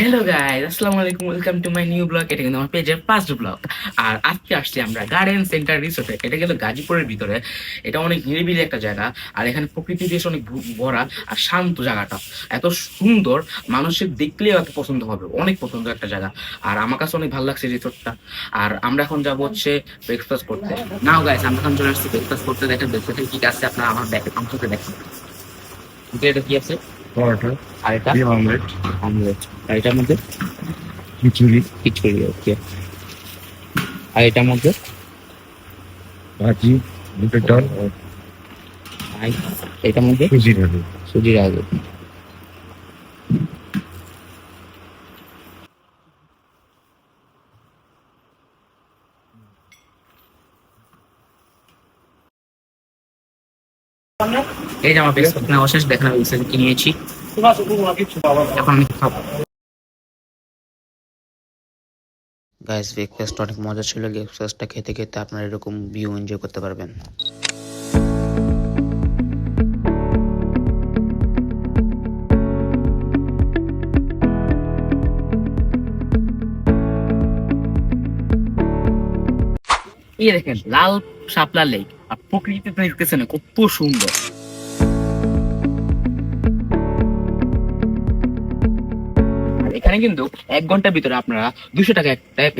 Hello guys, আসসালামু আলাইকুম, welcome to my new blog. এটা কিন্তু আমার পেজের ফার্স্ট ব্লগ। আর আজকে আসছি আমরা গার্ডেন সেন্টার রিসোর্টে। এটা কিন্তু গাজীপুরের ভিতরে। এটা অনেক নিরিবিলি একটা জায়গা, আর এখানে প্রকৃতি বেশ অনেক ভরা আর শান্ত জায়গাটা। এত সুন্দর, মানুষের দেখলেও এত পছন্দ হবে, অনেক পছন্দ একটা জায়গা। আর আমার কাছে অনেক ভালো লাগছে রিসোর্টটা। আর আমরা এখন যাবো হচ্ছে ব্রেকফাস্ট করতে। নাও গাইস, আমরা এখন চলে আসছি ব্রেকফাস্ট করতে। দেখেন ব্রেকফাস্টে কি আছে, আপনারা আমার ব্যাগে আমাকে দেখেন। এটা কি আছে? পরোটা, আর এটা ডিম অমলেট, অমলেট। আর এটার মধ্যে খিচুড়ি, খিচুড়ি। ওকে। আর এটার মধ্যে ভাজি, বুটের ডাল, আর এটার মধ্যে সুজি ডাল। সুজির আলু। এই যে আমার ব্রেকফাস্ট নেওয়া শেষ, দেখেন আমি কি নিয়েছি। এখন আমি খাবো। গাইস, ব্রেকফাস্ট অনেক মজা ছিল। ব্রেকফাস্টটা খেতে খেতে আপনারা এরকম ভিউ এনজয় করতে পারবেন। এই দেখেন লাল শাপলা লেক, আর প্রকৃতিতে দেখতেছেন কত সুন্দর। এখানে কিন্তু 1 ঘন্টার ভিতরে আপনারা 200 টাকা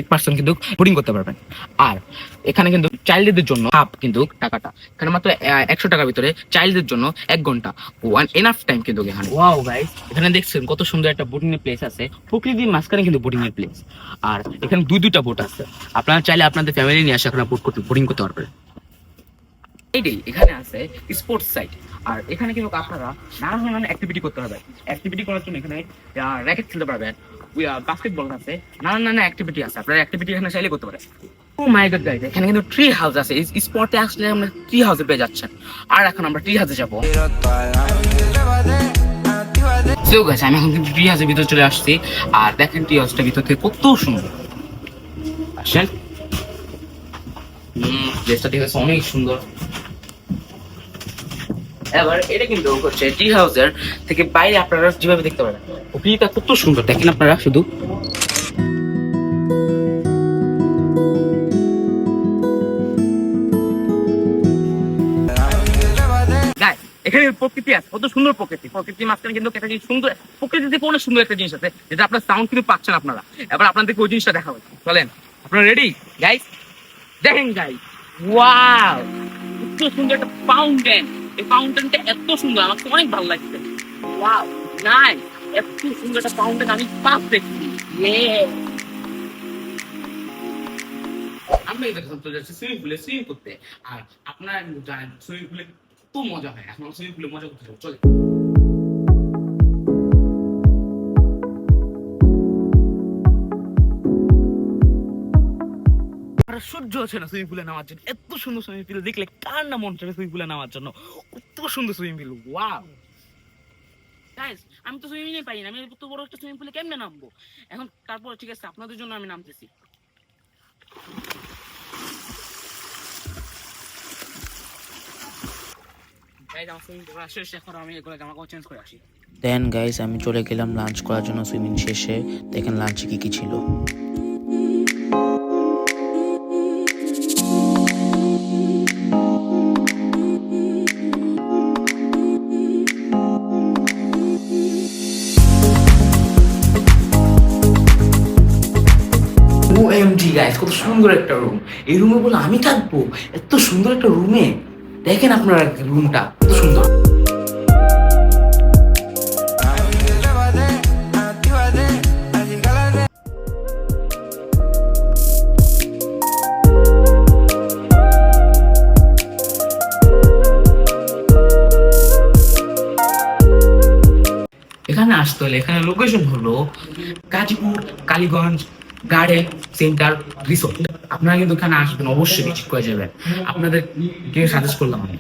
এক পার্সন কিন্তু বোটিং করতে পারবেন। আর এখানে কিন্তু চাইল্ডদের জন্য হাফ কিন্তু টাকাটা, এখানে মাত্র 100 টাকার ভিতরে চাইল্ডদের জন্য 1 ঘন্টা ওয়ান এনাফ টাইম কিন্তু এখানে। ওয়াও গাইস, এখানে দেখছেন কত সুন্দর একটা বোটিং এর প্লেস আছে, প্রকৃতির মাঝখানে কিন্তু বোটিং এর প্লেস। আর এখানে দুইটা বোট আছে, আপনারা চাইলে আপনাদের ফ্যামিলি নিয়ে আসে এখানে বোটিং করতে পারবেন। এইটাই এখানে আছে স্পোর্টস সাইট। আর এখানে কিন্তু আপনারা নানা ধরনের অ্যাক্টিভিটি করতে হবে। অ্যাক্টিভিটি করার জন্য এখানে র্যাকেট খেলতে পারবেন, বাস্কেটবল আছে, নানান অ্যাক্টিভিটি আছে। আপনারা অ্যাক্টিভিটি এখানে চাইলে করতে পারেন। ও মাই গড গাইস, এখানে কিন্তু ট্রি হাউস আছে। এই স্পটে আসলে আমরা ট্রি হাউসে পেয়ে যাচ্ছেন। আর এখন আমরা ট্রি হাউসে যাবো। সো গাইস, আমি এখন কিন্তু ট্রি হাউসের ভিতরে চলে আসছি। আর দেখেন ট্রি হাউসটার ভিতর থেকে কত সুন্দর। আসেন, প্লেসটা দেখে অনেক সুন্দর। এবার এটা কিন্তু হচ্ছে ট্রি হাউসের থেকে বাইরে আপনারা যেভাবে দেখতে পারেন, প্রকৃতিটা কত সুন্দর দেখেন আপনারা শুধু। এখানে প্রকৃতি আছে, কত সুন্দর প্রকৃতি। প্রকৃতির মাঝখানে কিন্তু একটা জিনিস সুন্দর, প্রকৃতিতে অনেক সুন্দর একটা জিনিস আছে, যেটা আপনার সাউন্ড কিন্তু পাচ্ছেন আপনারা। এবার আপনাদেরকে ওই জিনিসটা দেখাবো, চলেন। আপনারা রেডি গাইস? দেখেন গাইস, ওয়াও, কত সুন্দর একটা ফাউন্টেন। এই ফাউন্টেনটা এত সুন্দর, আমাকে অনেক ভালো লাগছে। ওয়াও নাইস, এত সুন্দর একটা ফাউন্টেন আমি ফার্স্ট দেখছি। আমরা এটা চলে যাচ্ছি সুইমিং পুলে সুইমিং করতে। আর আপনারা জানেন সুইমিং পুলে কত মজা হয়। এখন সুইমিং পুলে মজা করতে চলে। সহ্য হচ্ছে না সুইমিং পুলে নামার জন্য। এত সুন্দর সুইমিং পুল দেখলে কার না মন চাবে সুইমিং পুলে নামার জন্য। কত সুন্দর সুইমিং পুল, ওয়াও গাইস। আমি তো সুইমিং পারি না, আমি এত বড় একটা সুইমিং পুলে কেমনে নামবো এখন? তারপর ঠিক আছে, আপনাদের জন্য আমি নামতেছি। দেন গাইস, আমি চলে গেলাম লাঞ্চ করার জন্য। সুইমিং শেষে দেখেন লাঞ্চে কি কি ছিল। OMG গাইস, কত সুন্দর একটা রুম। এই রুমে বলে আমি থাকবো? এত সুন্দর একটা রুমে দেখেন আপনারা রুমটা কত সুন্দর। এখানে আসতে হলে এখানে লোকেশন হলো Gazipur Kaliganj garden centre resort. আপনারা কিন্তু এখানে আসবেন, অবশ্যই ভিজিট করে যাবেন। আপনাদের সাজেস্ট করলাম আমি।